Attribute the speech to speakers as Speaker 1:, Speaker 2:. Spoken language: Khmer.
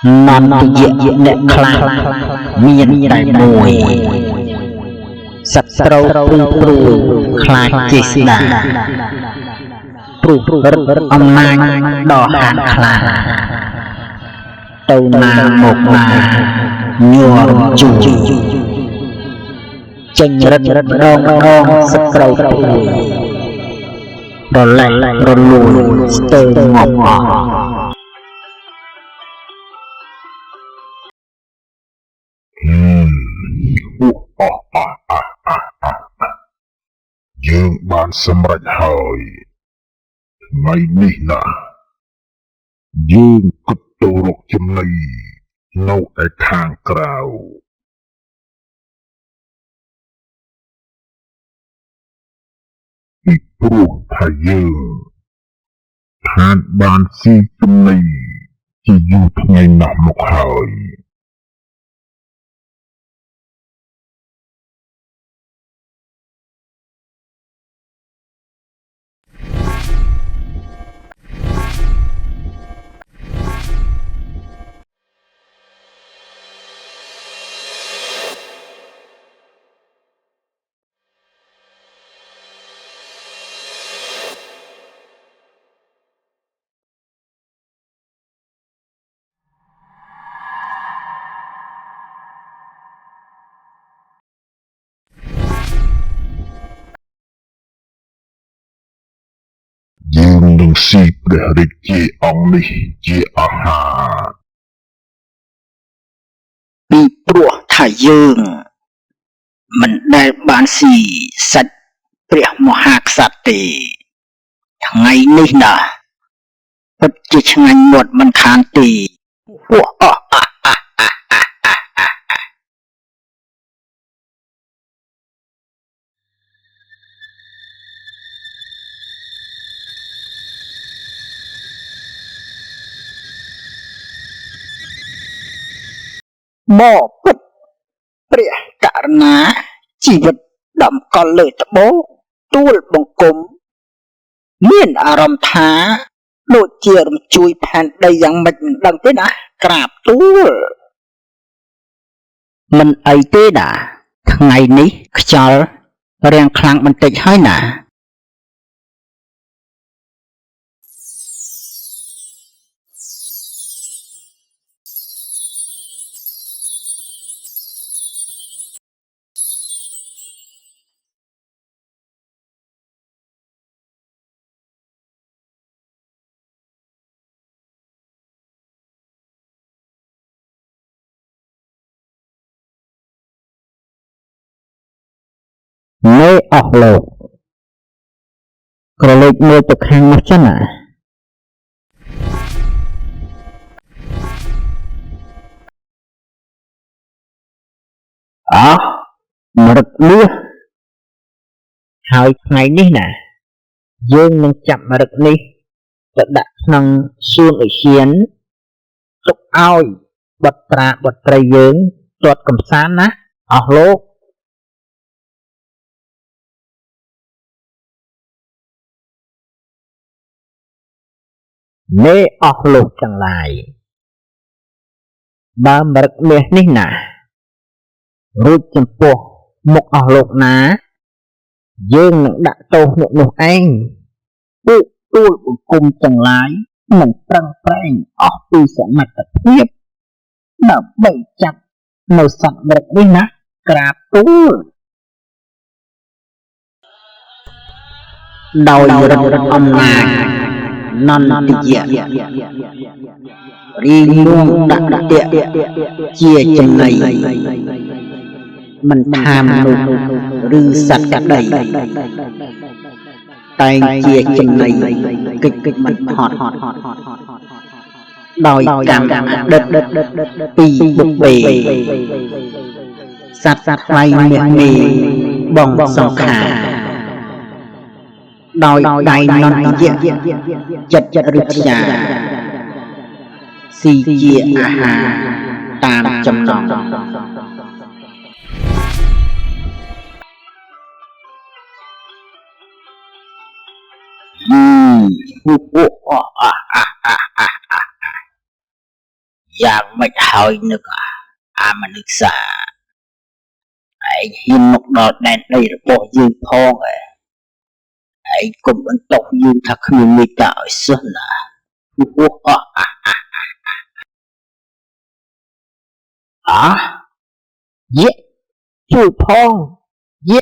Speaker 1: non tự diện nệ khlang miên đại mùi sạch trâu pru khlang chê đà pru âm nai đỏ hạt khlang tàu na một na nhùa chủ chênh rất đông sạch trâu pru rồi lại rồi lùi tơ ngọt ngọt
Speaker 2: Dương ban xâm rạch hơi ngày ní nà Dương cực tổ rộc châm này nâu ai khang krao Ý pruh thà dương Than ban si châm này Chỉ dù ngày nằm một hơi Dương nâng siព្រះរាជាអង្គនេះជាអាហារ
Speaker 1: ពីព្រោះថាយើងមិនដែលបានស៊ីសាច់ព្រះមហាក្សត្រទេថ្ងៃនេះណាពិតជាឆ្ងាញ់មាត់មិនខានទេមកពិតព្រះករុណាជីវិតដំកល់លើត្បូងទួលបង្គំមានអារម្មណ៍ថាដូចជារំជួយផែនដីយ៉ាងម៉េចមិនដឹងទេណាក្រាបទួលមិនអីទេតាថ្ងៃនេះខ្យល់រាំងខ្លាំងបន្តិចហើយណានៅអស់លោកក្រឡេកមើលទៅខាងនោះចឹងណាអោះមរឹកមាសហើយថ្ងៃនេះណាយើងនឹងចាប់មរឹកនេះទៅដាក់ក្នុងសួនឧទ្យានទុកឲ្យបុត្រាបុត្រីយើងទាត់កំសាន្តណាអស់លោកមេអស់លោកទាំងឡាយបើមរឹកមាសនេះណារួចចំពោះមុខអស់លោកណាយើងនឹងដាក់ទោសអ្នកនោះឯងពួកទួលបង្គំទាំងឡាយនឹងប្រឹងប្រែងអស់ពីសមត្ថភាពដើម្បីចាប់នៅសត្វមរឹកនេះណាក្រាបទួលដោយរឹតអំណាចនន្ទយៈរីងនួងដាក់តេជាចំណីមិនថាមនុស្សឬសត្វក្តីតែងជាចំណីកិច្ចមិនផត់ដោយកម្មដិតពីបុព្វេសត្វថ្លៃមាសមេបងសង្ខារដោយដៃនន្ទយៈចិត្តរិទ្យាស៊ីជាអាហារតាមចំណង់ យ៉ាងម៉េចហើយនឹកអាមនុស្សសាឯងហ៊ានមកដល់ដែនដីរបស់យើងផងឯងកុំបន្ទោសយើងថាគ្មានមេត្តាឲ្យសិនណាយេជួយផងយេ